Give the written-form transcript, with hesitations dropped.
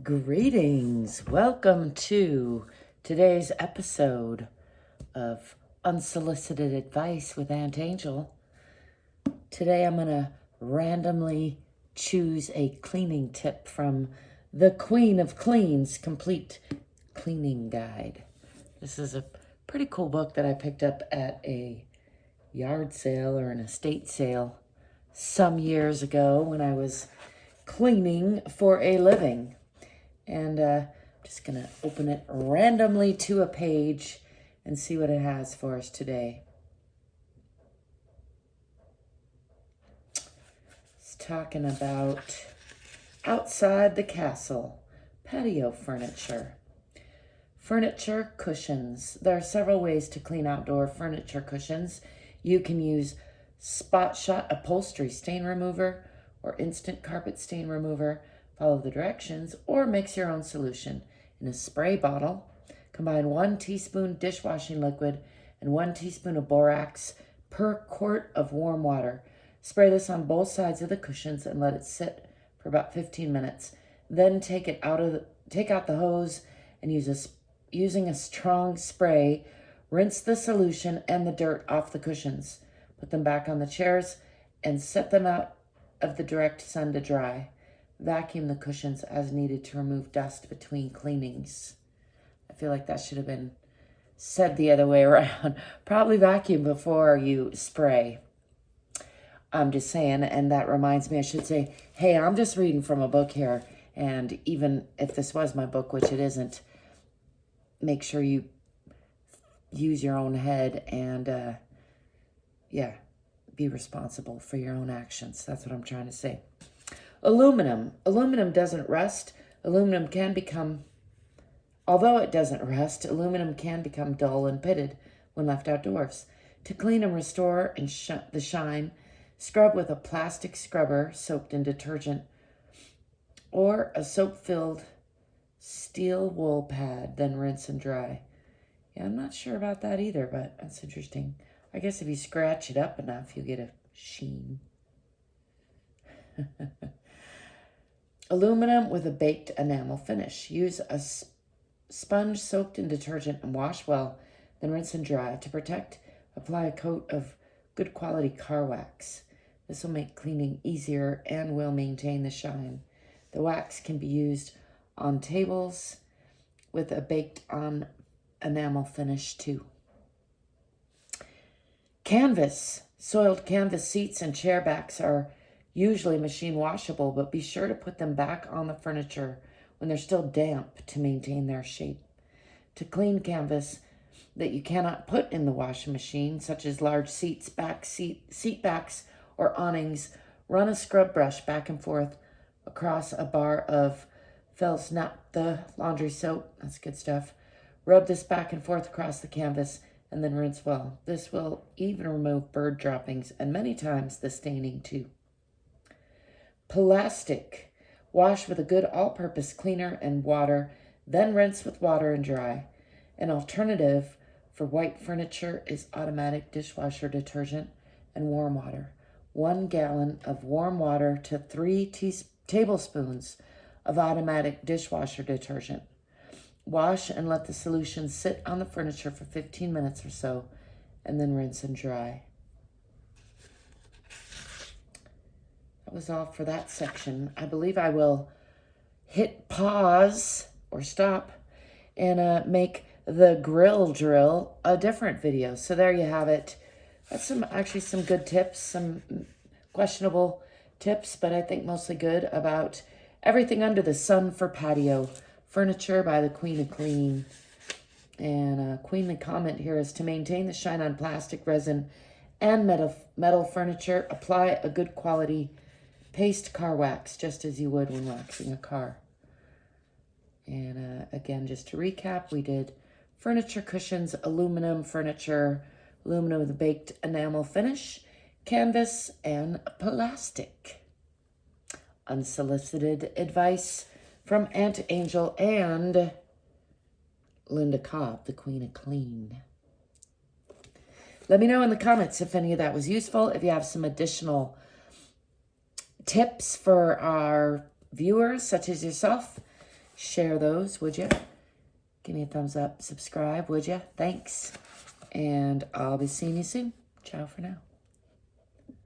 Greetings. Welcome to today's episode of Unsolicited Advice with Aunt Angel. Today I'm going to randomly choose a cleaning tip from the Queen of Cleans Complete Cleaning Guide. This is a pretty cool book that I picked up at a yard sale or an estate sale some years ago when I was cleaning for a living. And I'm just going to open it randomly to a page and see what it has for us today. It's talking about outside the castle, patio furniture. Furniture cushions. There are several ways to clean outdoor furniture cushions. You can use Spot Shot upholstery stain remover or instant carpet stain remover. Follow the directions or mix your own solution. In a spray bottle, combine 1 teaspoon dishwashing liquid and 1 teaspoon of borax per quart of warm water. Spray this on both sides of the cushions and let it sit for about 15 minutes. Then take out the hose and using a strong spray, rinse the solution and the dirt off the cushions. Put them back on the chairs and set them out of the direct sun to dry. Vacuum the cushions as needed to remove dust between cleanings. I feel like that should have been said the other way around. Probably vacuum before you spray. I'm just saying, and that reminds me, I should say, hey, I'm just reading from a book here, and even if this was my book, which it isn't, make sure you use your own head and, be responsible for your own actions. That's what I'm trying to say. Aluminum. Aluminum doesn't rust. Although it doesn't rust, aluminum can become dull and pitted when left outdoors. To clean and restore the shine, scrub with a plastic scrubber soaked in detergent or a soap-filled steel wool pad, then rinse and dry. Yeah, I'm not sure about that either, but that's interesting. I guess if you scratch it up enough, you'll get a sheen. Aluminum with a baked enamel finish. Use a sponge soaked in detergent and wash well, then rinse and dry. To protect, apply a coat of good quality car wax. This will make cleaning easier and will maintain the shine. The wax can be used on tables with a baked on enamel finish too. Canvas. Soiled canvas seats and chair backs are usually machine washable, but be sure to put them back on the furniture when they're still damp to maintain their shape. To clean canvas that you cannot put in the washing machine, such as large seat backs or awnings, run a scrub brush back and forth across a bar of Fels Naphtha laundry soap. That's good stuff. Rub this back and forth across the canvas and then rinse well. This will even remove bird droppings and many times the staining too. Plastic. Wash with a good all-purpose cleaner and water, then rinse with water and dry. An alternative for white furniture is automatic dishwasher detergent and warm water. 1 gallon of warm water to 3 tablespoons of automatic dishwasher detergent. Wash and let the solution sit on the furniture for 15 minutes or so, and then rinse and dry. That was all for that section. I believe I will hit pause or stop and make the grill drill a different video. So there you have it. That's some good tips, some questionable tips, but I think mostly good about everything under the sun for patio furniture by the Queen of Clean. And a queenly comment here is to maintain the shine on plastic, resin, and metal furniture. Apply a good quality paste car wax, just as you would when waxing a car. And again, just to recap, we did furniture cushions, aluminum furniture, aluminum with a baked enamel finish, canvas, and plastic. Unsolicited advice from Aunt Angel and Linda Cobb, the Queen of Clean. Let me know in the comments if any of that was useful. If you have some additional tips for our viewers, such as yourself, Share those, would you? Give me a thumbs up. Subscribe, would you? Thanks. And I'll be seeing you soon. Ciao for now.